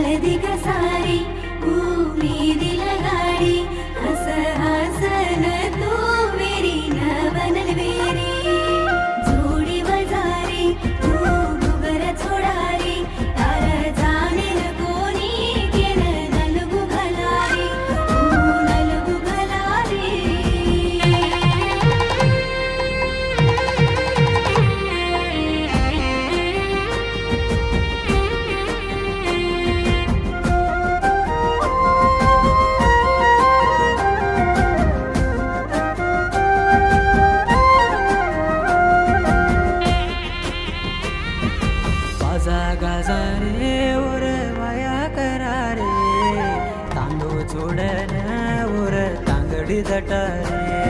हळदी कसारी उमेदील गाडी हस हसन तू मेरी नवनल वेरी जोडी वजारी तू गुगर छोडारी तार जाने न कोणी केन नलगु घलारी नलगु घलारी गाजा रे ओर वाया करा रे तांदूळ चोडण्या ओर तांगडी जटा रे